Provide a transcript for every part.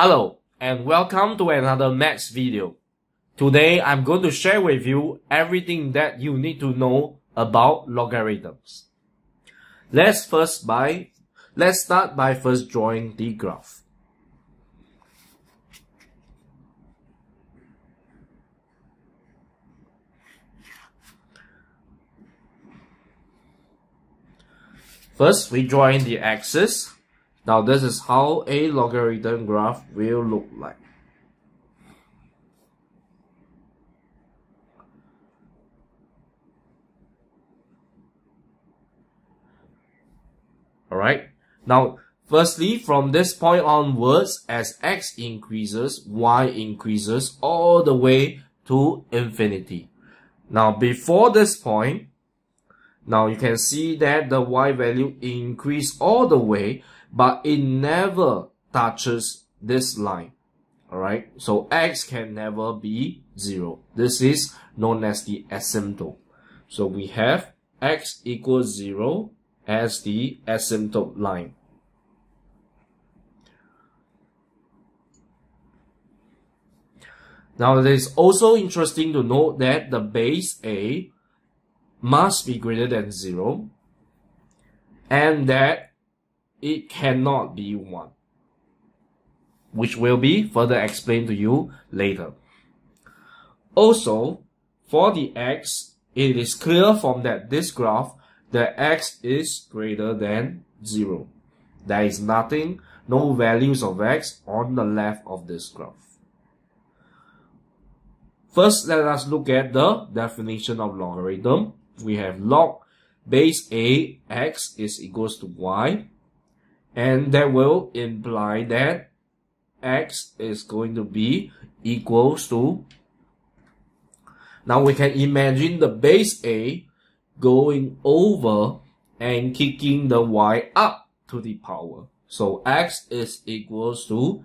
Hello and welcome to another maths video. Today I'm going to share with you everything that you need to know about logarithms. Let's start by first drawing the graph. First, we draw in the axis. Now this is how a logarithm graph will look like. Alright, now firstly from this point onwards, as x increases, y increases all the way to infinity. Now before this point, now you can see that the y value increase all the way, but it never touches this line. Alright, so x can never be 0. This is known as the asymptote. So we have x equals 0 as the asymptote line. Now it is also interesting to note that the base a must be greater than 0 and that it cannot be 1, which will be further explained to you later. Also, for the x, it is clear from this graph that x is greater than 0. There is no values of x on the left of this graph. First, let us look at the definition of logarithm. We have log base a x is equals to y, and that will imply that x is going to be equals to, now we can imagine the base a going over and kicking the y up to the power. So x is equals to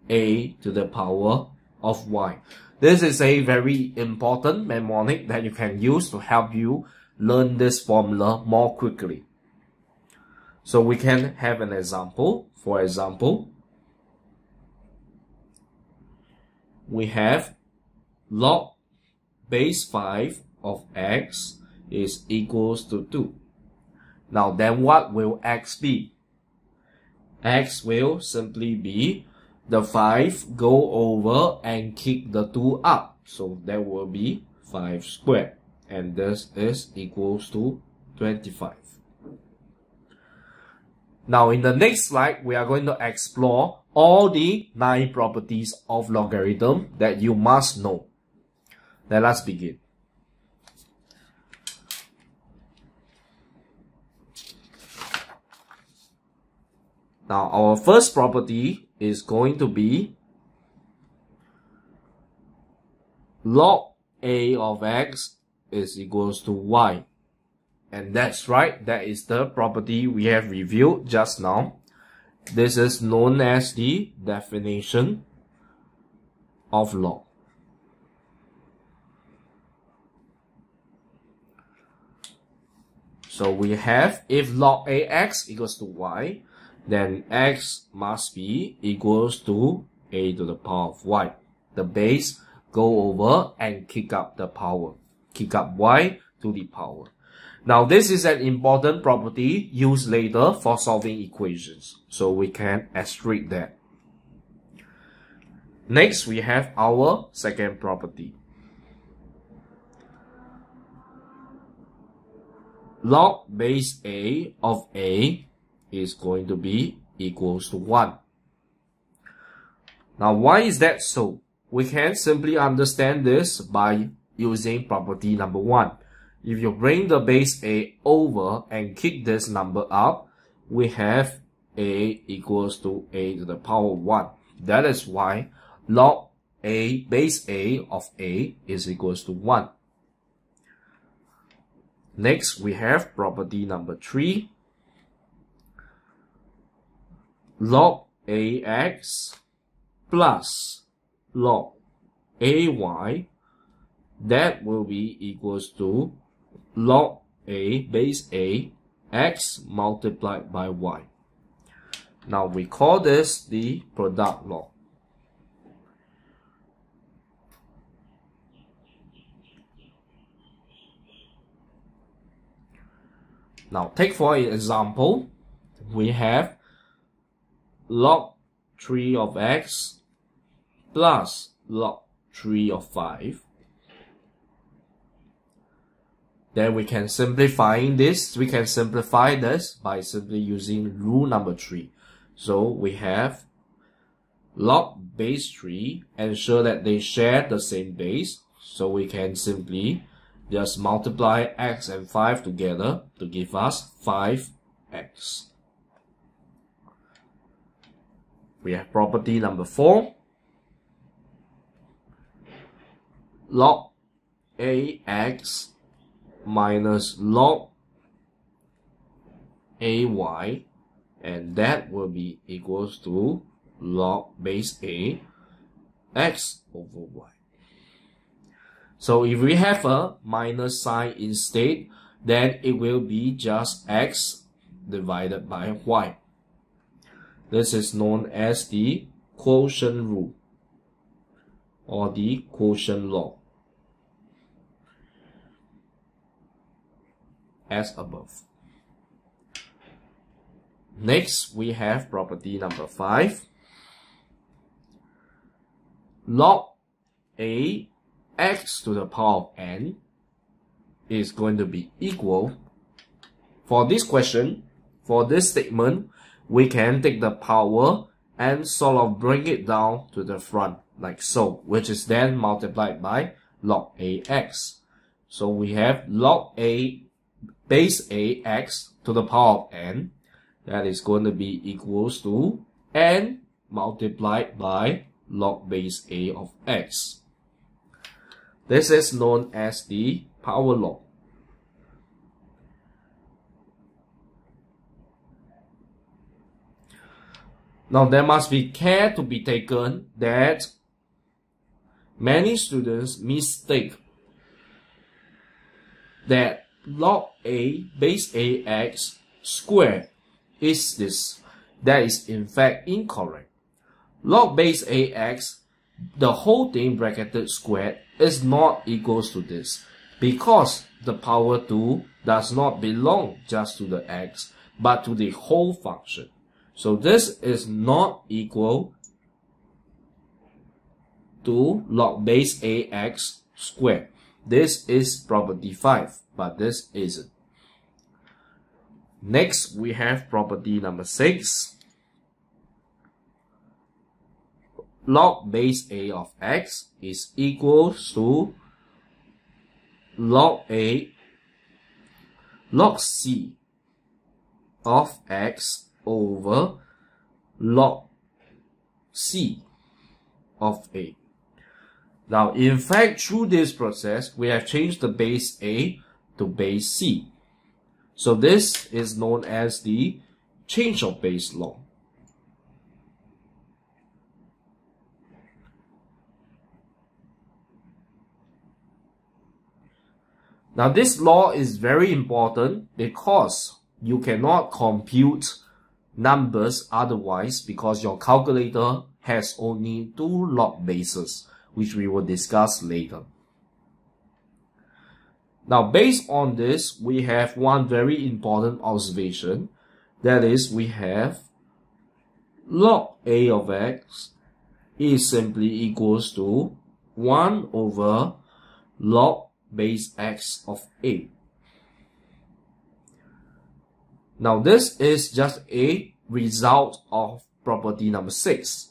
a to the power of y. This is a very important mnemonic that you can use to help you learn this formula more quickly. So we can have an example. For example, we have log base 5 of x is equals to 2. Now then what will x be? X will simply be the 5 go over and kick the 2 up. So that will be 5 squared. And this is equals to 25. Now in the next slide, we are going to explore all the 9 properties of logarithm that you must know. Let us begin. Now our first property is going to be log a of x is equals to y. And that's right, that is the property we have reviewed just now. This is known as the definition of log. So we have, if log ax equals to y, then x must be equals to a to the power of y. The base go over and kick up the power. Kick up y to the power. Now this is an important property used later for solving equations. So we can asterisk that. Next we have our second property. Log base a of a is going to be equals to 1. Now why is that so? We can simply understand this by using property number 1. If you bring the base a over and kick this number up, we have a equals to a to the power 1. That is why log a base a of a is equals to 1. Next, we have property number 3. Log ax plus log ay, that will be equals to log a base a x multiplied by y. Now we call this the product law. Now take for example, we have log 3 of x plus log 3 of 5. Then we can simplify this. We can simplify this by simply using rule number 3. So we have log base 3, ensure that they share the same base. So we can simply just multiply x and 5 together to give us 5x. We have property number 4. Log ax minus log ay, and that will be equals to log base a x over y. So if we have a minus sign instead, then it will be just x divided by y. This is known as the quotient rule or the quotient law, as above. Next, we have property number 5. Log a x to the power of n is going to be equal. For this question, for this statement, we can take the power and sort of bring it down to the front like so, which is then multiplied by log ax. So we have log a base ax to the power of n. That is going to be equals to n multiplied by log base a of x. This is known as the power law. Now there must be care to be taken that many students mistake that log a base ax squared is this. That is in fact incorrect. Log base ax, the whole thing bracketed squared, is not equals to this, because the power 2 does not belong just to the x, but to the whole function. So this is not equal to log base ax squared. This is property 5, but this isn't. Next, we have property number 6. Log base a of x is equals to log c of x over log c of a. Now, in fact, through this process, we have changed the base a to base c. So this is known as the change of base law. Now this law is very important because you cannot compute numbers otherwise, because your calculator has only 2 log bases, which we will discuss later. Now based on this, we have one very important observation. That is, we have log a of x is simply equals to 1 over log base x of a. Now this is just a result of property number 6.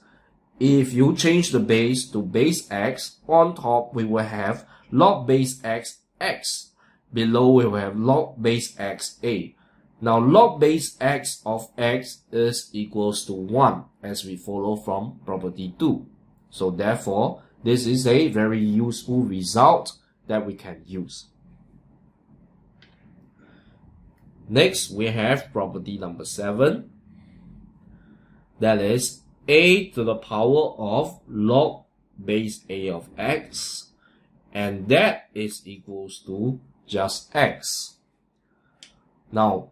If you change the base to base x, on top we will have log base x x. Below we will have log base x a. Now log base x of x is equals to 1, as we follow from property 2. So therefore, this is a very useful result that we can use. Next, we have property number 7. That is a to the power of log base a of x, and that is equals to just x. Now,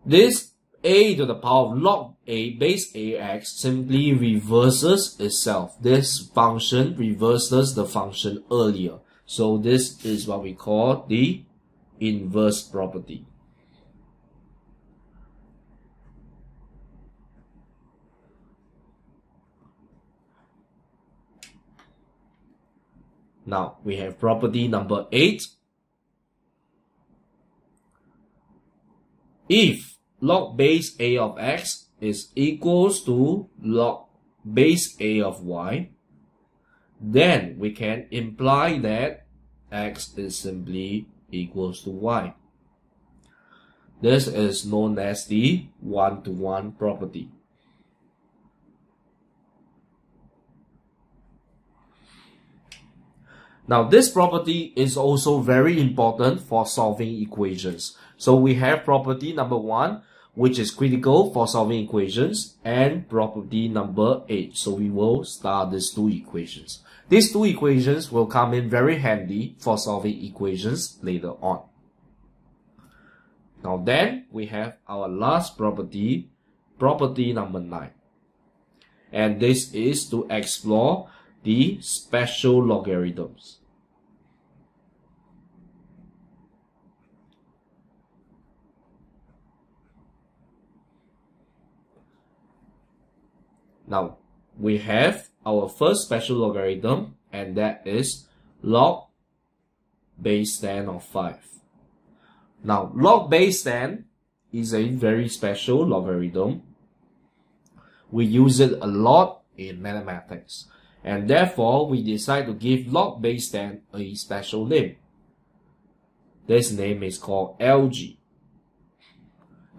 this a to the power of log a base ax simply reverses itself. This function reverses the function earlier. So this is what we call the inverse property. Now we have property number 8. If log base a of x is equals to log base a of y, then we can imply that x is simply equals to y. This is known as the one-to-one property. Now this property is also very important for solving equations. So we have property number 1, which is critical for solving equations, and property number 8. So we will start these two equations. These two equations will come in very handy for solving equations later on. Now then, we have our last property, property number 9. And this is to explore the special logarithms. Now, we have our first special logarithm, and that is log base 10 of 5. Now, log base 10 is a very special logarithm. We use it a lot in mathematics, and therefore we decide to give log base 10 a special name. This name is called LG,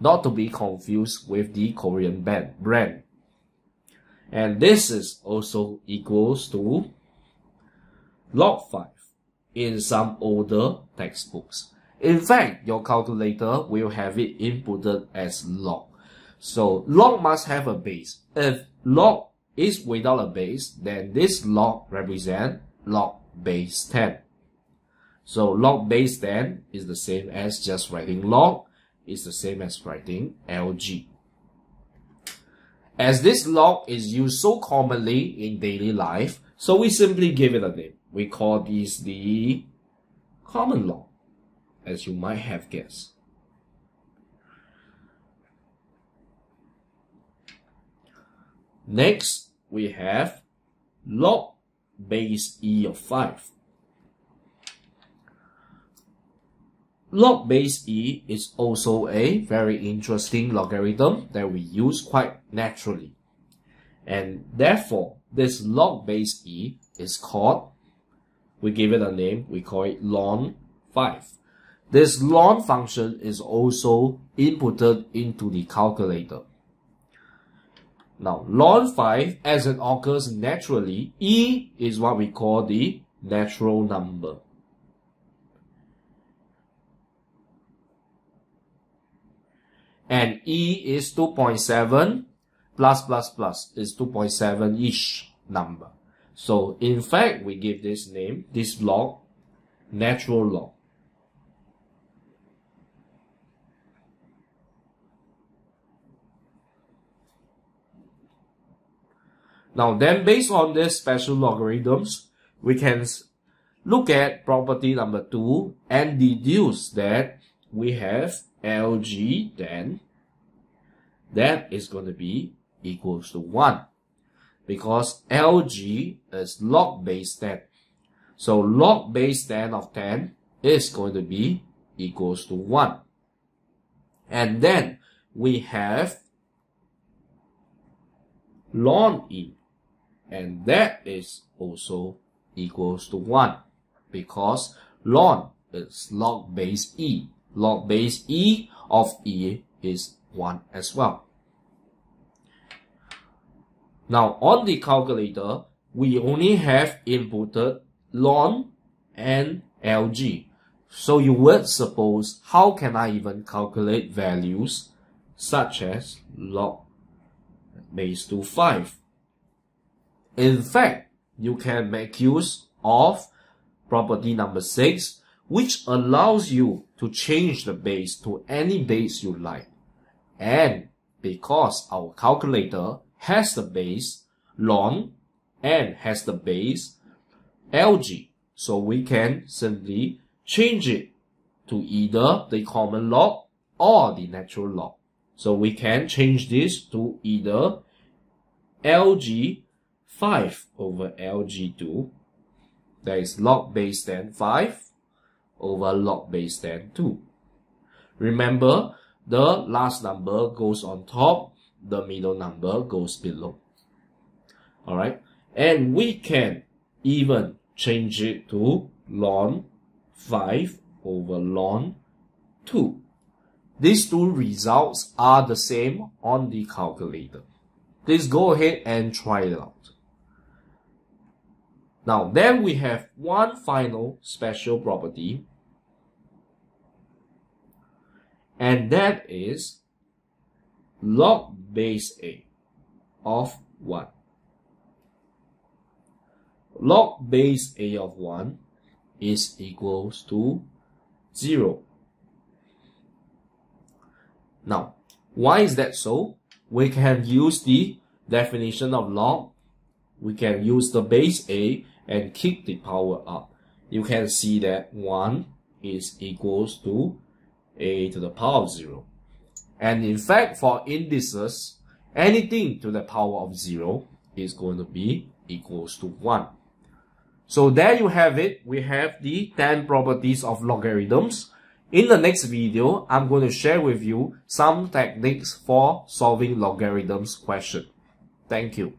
not to be confused with the Korean brand. And this is also equals to log 5 in some older textbooks. In fact, your calculator will have it inputted as log. So log must have a base. If log is without a base, then this log represents log base 10. So log base 10 is the same as just writing log, is the same as writing LG. As this log is used so commonly in daily life, so we simply give it a name. We call this the common log, as you might have guessed. Next, we have log base e of 5. Log base e is also a very interesting logarithm that we use quite naturally. And therefore, this log base e is called, we give it a name, we call it ln 5. This ln function is also inputted into the calculator. Now, ln 5, as it occurs naturally, e is what we call the natural number. And e is 2.7 plus is 2.7-ish number. So in fact, we give this name, this log, natural log. Now then, based on these special logarithms, we can look at property number 2 and deduce that we have LG, then that is going to be equals to 1, because LG is log base 10. So log base 10 of 10 is going to be equals to 1. And then we have ln e, and that is also equals to 1, because ln is log base e. Log base e of e is 1 as well. Now on the calculator, we only have inputted ln and LG. So you would suppose, how can I even calculate values such as log base to 5? In fact, you can make use of property number 6, which allows you to change the base to any base you like. And because our calculator has the base ln and has the base LG, so we can simply change it to either the common log or the natural log. So we can change this to either LG 5 over LG 2 That is log base 10 5 over log base 10 2. Remember, the last number goes on top, the middle number goes below. Alright, and we can even change it to ln 5 over ln 2. These two results are the same on the calculator. Please go ahead and try it out. Now, then we have one final special property, and that is log base A of 1. Log base A of 1 is equals to 0. Now, why is that so? We can use the definition of log. We can use the base A and kick the power up. You can see that 1 is equals to A to the power of 0. And in fact, for indices, anything to the power of 0 is going to be equals to 1. So there you have it. We have the 10 properties of logarithms. In the next video, I'm going to share with you some techniques for solving logarithms question. Thank you.